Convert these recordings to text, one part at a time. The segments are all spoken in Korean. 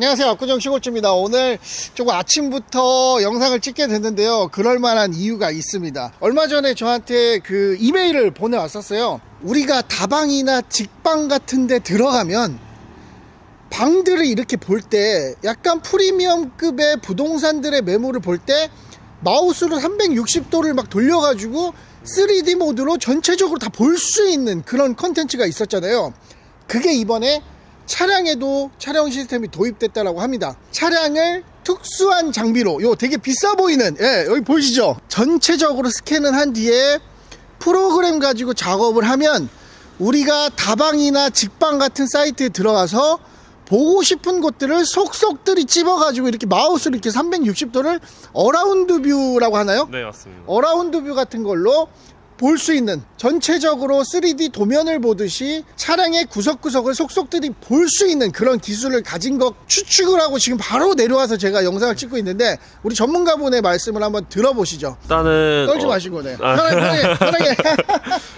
안녕하세요, 압구정 시골주입니다. 오늘 조금 아침부터 영상을 찍게 됐는데요, 그럴만한 이유가 있습니다. 얼마 전에 저한테 그 이메일을 보내왔었어요. 우리가 다방이나 직방 같은 데 들어가면 방들을 이렇게 볼 때, 약간 프리미엄급의 부동산들의 매물을 볼 때 마우스로 360도를 막 돌려가지고 3D 모드로 전체적으로 다 볼 수 있는 그런 컨텐츠가 있었잖아요. 그게 이번에 차량에도 촬영 시스템이 도입됐다고 합니다. 차량을 특수한 장비로, 요 되게 비싸 보이는, 여기 보이시죠? 전체적으로 스캔을 한 뒤에 프로그램 가지고 작업을 하면 우리가 다방이나 직방 같은 사이트에 들어가서 보고 싶은 곳들을 속속들이 찝어가지고 이렇게 마우스로 이렇게 360도를 어라운드 뷰라고 하나요? 네, 맞습니다. 어라운드 뷰 같은 걸로 볼 수 있는, 전체적으로 3D 도면을 보듯이 차량의 구석구석을 속속들이 볼 수 있는 그런 기술을 가진 것 추측을 하고 지금 바로 내려와서 제가 영상을 찍고 있는데, 우리 전문가분의 말씀을 한번 들어보시죠. 일단은 떨지 마시고, 네. 편하게.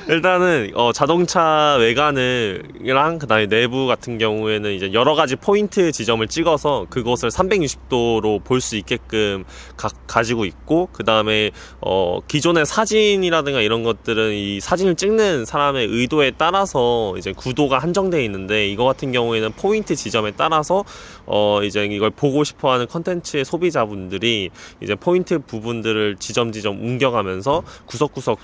일단은 자동차 외관이랑 그다음에 내부 같은 경우에는 이제 여러 가지 포인트 지점을 찍어서 그것을 360도로 볼 수 있게끔 가지고 있고, 그다음에 기존의 사진이라든가 이런 것들은 이 사진을 찍는 사람의 의도에 따라서 이제 구도가 한정되어 있는데, 이거 같은 경우에는 포인트 지점에 따라서 이제 이걸 보고 싶어하는 컨텐츠의 소비자분들이 이제 포인트 부분들을 지점 옮겨가면서 구석구석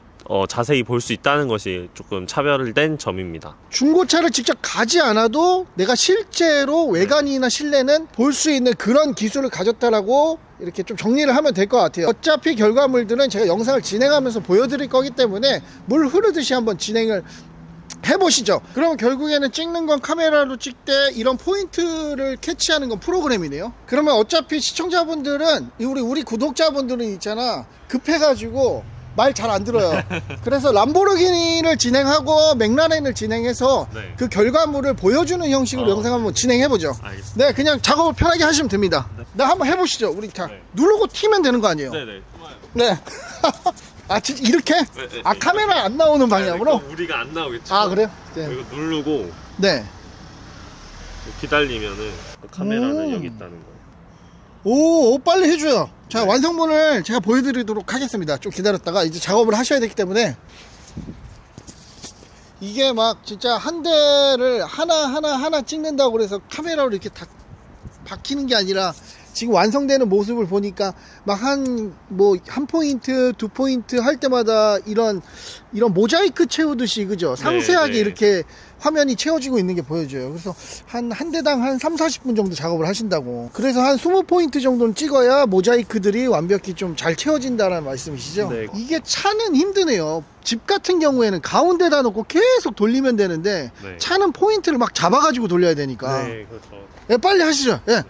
자세히 볼 수 있다는 것이 조금 차별된 점입니다. 중고차를 직접 가지 않아도 내가 실제로 외관이나 실내는 볼 수 있는 그런 기술을 가졌다라고 이렇게 좀 정리를 하면 될 것 같아요. 어차피 결과물들은 제가 영상을 진행하면서 보여드릴 거기 때문에 물 흐르듯이 한번 진행을 해보시죠. 그럼 결국에는 찍는 건 카메라로 찍되 이런 포인트를 캐치하는 건 프로그램이네요. 그러면 어차피 시청자분들은, 우리 구독자분들은 있잖아, 급해가지고 말 잘 안 들어요. 그래서 람보르기니를 진행하고 맥라렌을 진행해서 네, 그 결과물을 보여주는 형식으로 영상 한번 진행해보죠. 알겠습니다. 네, 그냥 작업을 편하게 하시면 됩니다. 네, 한번 해보시죠. 우리 다 누르고 튀면 되는 거 아니에요? 네네. 네. 아, 진짜 이렇게? 아, 카메라 안 나오는 방향으로? 우리가 안 나오겠죠. 아, 그래요? 네. 이거 누르고 네, 기다리면은 카메라는 여기 있다는 거예요. 오, 빨리 해줘요. 자, 완성본을 제가 보여드리도록 하겠습니다. 좀 기다렸다가 이제 작업을 하셔야 되기 때문에, 이게 막 진짜 한 대를 하나 찍는다고 그래서 카메라로 이렇게 다 박히는 게 아니라, 지금 완성되는 모습을 보니까 막 한 포인트, 두 포인트 할 때마다 이런 모자이크 채우듯이, 그죠? 상세하게 이렇게 화면이 채워지고 있는 게 보여져요. 그래서 한 대당 한 3-40분 정도 작업을 하신다고. 그래서 한 20포인트 정도는 찍어야 모자이크들이 완벽히 좀 잘 채워진다는 말씀이시죠? 네. 이게 차는 힘드네요. 집 같은 경우에는 가운데다 놓고 계속 돌리면 되는데, 네, 차는 포인트를 막 잡아가지고 돌려야 되니까. 네, 그렇죠. 네, 빨리 하시죠. 예.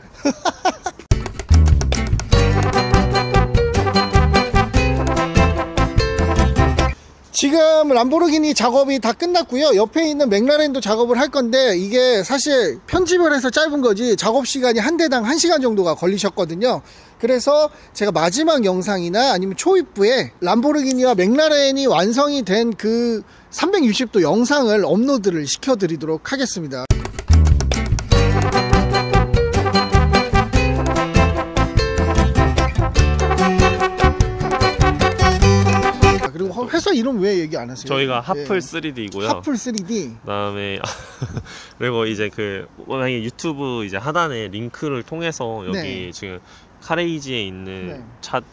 지금 람보르기니 작업이 다 끝났고요. 옆에 있는 맥라렌도 작업을 할 건데, 이게 사실 편집을 해서 짧은 거지 작업 시간이 한 대당 1시간 정도가 걸리셨거든요. 그래서 제가 마지막 영상이나 아니면 초입부에 람보르기니와 맥라렌이 완성이 된 그 360도 영상을 업로드를 시켜드리도록 하겠습니다. 그리고 회사 이름 왜 얘기 안 하세요? 저희가 하플 3D고요. 하플 3D. 그다음에 그리고 이제 만약에 유튜브 이제 하단에 링크를 통해서 여기 지금 카레이지에 있는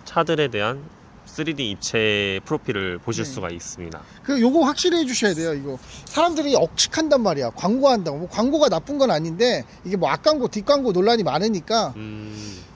차들에 대한 3D 입체 프로필을 보실 수가 있습니다. 요거 확실히 해주셔야 돼요. 이거 사람들이 억측한단 말이야. 광고한다고. 광고가 나쁜 건 아닌데, 이게 앞광고 뒷광고 논란이 많으니까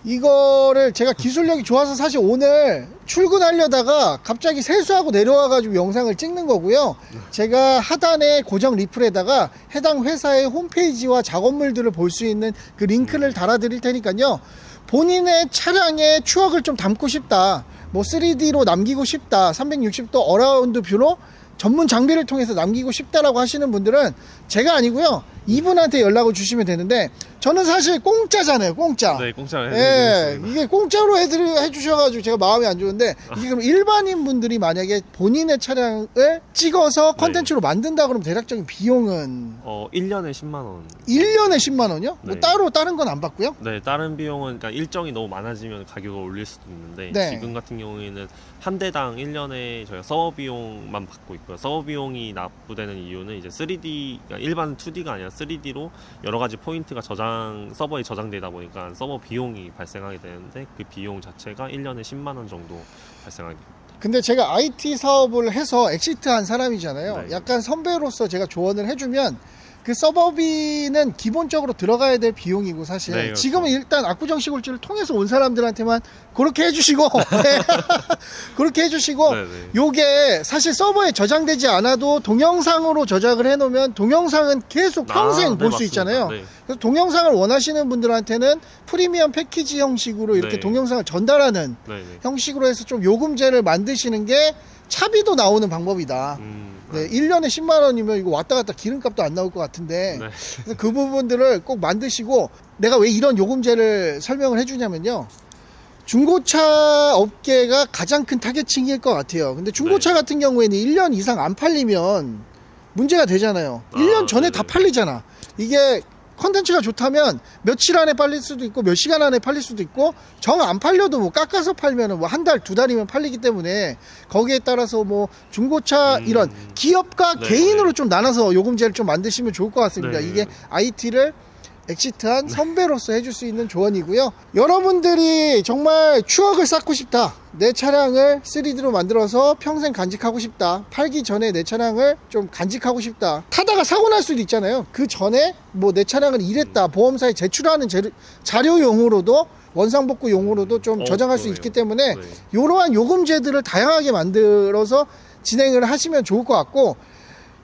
이거를 제가 기술력이 좋아서 사실 오늘 출근하려다가 갑자기 세수하고 내려와가지고 영상을 찍는 거고요. 제가 하단에 고정 리플에다가 해당 회사의 홈페이지와 작업물들을 볼 수 있는 그 링크를 달아드릴 테니까요. 본인의 차량의 추억을 좀 담고 싶다, 3D로 남기고 싶다, 360도 어라운드 뷰로 전문 장비를 통해서 남기고 싶다라고 하시는 분들은 제가 아니고요, 이분한테 연락을 주시면 되는데, 저는 사실 공짜잖아요, 공짜. 네, 공짜로 예, 해드리겠습니다. 이게 공짜로 해주셔가지고 제가 마음이 안 좋은데, 이게 그럼 일반인 분들이 만약에 본인의 차량을 찍어서 컨텐츠로 만든다 그러면 대략적인 비용은 1년에 10만원. 1년에 10만 원이요? 뭐 네. 따로 다른 건 안 받고요? 네, 다른 비용은 그러니까 일정이 너무 많아지면 가격을 올릴 수도 있는데 네. 지금 같은 경우에는 한 대당 1년에 저희가 서버 비용만 받고 있고요. 서버 비용이 납부되는 이유는 이제 3D, 그러니까 일반 2D가 아니라 3D로 여러 가지 포인트가 서버에 저장되다 보니까 서버 비용이 발생하게 되는데 그 비용 자체가 1년에 10만 원 정도 발생하게 됩니다. 근데 제가 IT 사업을 해서 엑시트한 사람이잖아요. 네. 약간 선배로서 제가 조언을 해주면 그 서버비는 기본적으로 들어가야 될 비용이고 사실 네, 그렇죠. 지금은 일단 압구정 시골지를 통해서 온 사람들한테만 그렇게 해주시고 그렇게 해주시고 네, 네. 요게 사실 서버에 저장되지 않아도 동영상으로 저장을 해놓으면 동영상은 계속 평생 네, 볼 수 맞습니다. 있잖아요. 네. 그래서 동영상을 원하시는 분들한테는 프리미엄 패키지 형식으로 이렇게 네. 동영상을 전달하는 네, 네. 형식으로 해서 좀 요금제를 만드시는 게 차비도 나오는 방법이다. 네, 1년에 10만 원이면 이거 왔다 갔다 기름값도 안 나올 것 같은데 네. 그래서 그 부분들을 꼭 만드시고, 내가 왜 이런 요금제를 설명을 해주냐면요, 중고차 업계가 가장 큰 타겟층일 것 같아요. 근데 중고차 네. 같은 경우에는 1년 이상 안 팔리면 문제가 되잖아요. 1년 전에 네네. 다 팔리잖아. 이게 컨텐츠가 좋다면 며칠 안에 팔릴 수도 있고 몇 시간 안에 팔릴 수도 있고, 정 안 팔려도 뭐 깎아서 팔면은 뭐 한 달, 두 달이면 팔리기 때문에 거기에 따라서 뭐 중고차 이런 기업과 네, 개인으로 네. 좀 나눠서 요금제를 좀 만드시면 좋을 것 같습니다. 네. 이게 IT를 엑시트한 선배로서 해줄 수 있는 조언이고요. 여러분들이 정말 추억을 쌓고 싶다, 내 차량을 3D로 만들어서 평생 간직하고 싶다, 팔기 전에 내 차량을 좀 간직하고 싶다, 타다가 사고 날 수도 있잖아요. 그 전에 뭐 내 차량을 이랬다 보험사에 제출하는 자료용으로도, 원상복구용으로도 좀 저장할 수 그러네요. 있기 때문에 네. 이러한 요금제들을 다양하게 만들어서 진행을 하시면 좋을 것 같고,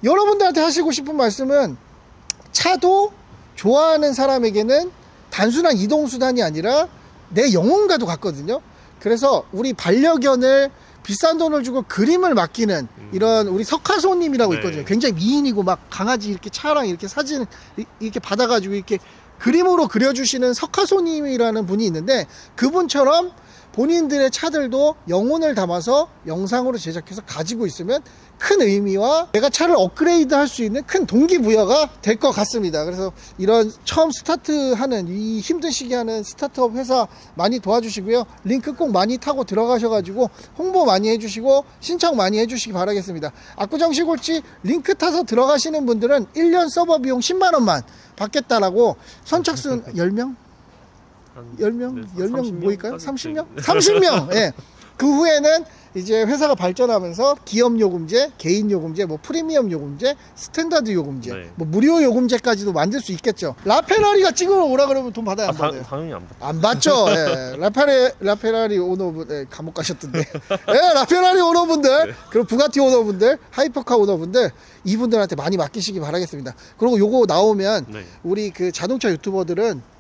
여러분들한테 하시고 싶은 말씀은, 차도 좋아하는 사람에게는 단순한 이동수단이 아니라 내 영혼과도 같거든요. 그래서 우리 반려견을 비싼 돈을 주고 그림을 맡기는 이런 우리 석하소님이라고 있거든요. 네. 굉장히 미인이고 막 강아지 이렇게 차랑 이렇게 사진 이렇게 받아가지고 이렇게 그림으로 그려주시는 석하소님이라는 분이 있는데, 그분처럼 본인들의 차들도 영혼을 담아서 영상으로 제작해서 가지고 있으면 큰 의미와 내가 차를 업그레이드 할 수 있는 큰 동기부여가 될 것 같습니다. 그래서 이런 처음 스타트하는, 이 힘든 시기 하는 스타트업 회사 많이 도와주시고요. 링크 꼭 많이 타고 들어가셔가지고 홍보 많이 해주시고 신청 많이 해주시기 바라겠습니다. 압구정 시골지 링크 타서 들어가시는 분들은 1년 서버 비용 10만원만 받겠다라고 선착순 10명? 10명? 네, 10명 30명 모일까요? 까지. 30명? 네. 30명! 예. 그 후에는 이제 회사가 발전하면서 기업 요금제, 개인 요금제, 뭐 프리미엄 요금제, 스탠다드 요금제, 네. 뭐 무료 요금제까지도 만들 수 있겠죠. 라페라리가 찍으러 오라 그러면 돈 받아요, 안 받아요? 당연히 안 받죠. 안 받죠. 예. 라페라리 오너분, 예, 감옥 가셨던데. 예, 라페라리 오너분들, 네. 그리고 부가티 오너분들, 하이퍼카 오너분들, 이분들한테 많이 맡기시기 바라겠습니다. 그리고 요거 나오면 네. 우리 그 자동차 유튜버들은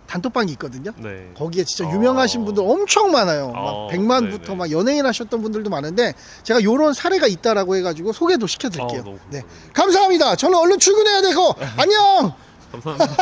단톡방이 있거든요. 네. 거기에 진짜 유명하신 분들 엄청 많아요. 막 어, 100만부터 네네. 막 연예인 하셨던 분들도 많은데, 제가 요런 사례가 있다라고 해가지고 소개도 시켜드릴게요. 너무 네. 감사합니다. 저는 얼른 출근해야 되고, 안녕! 감사합니다.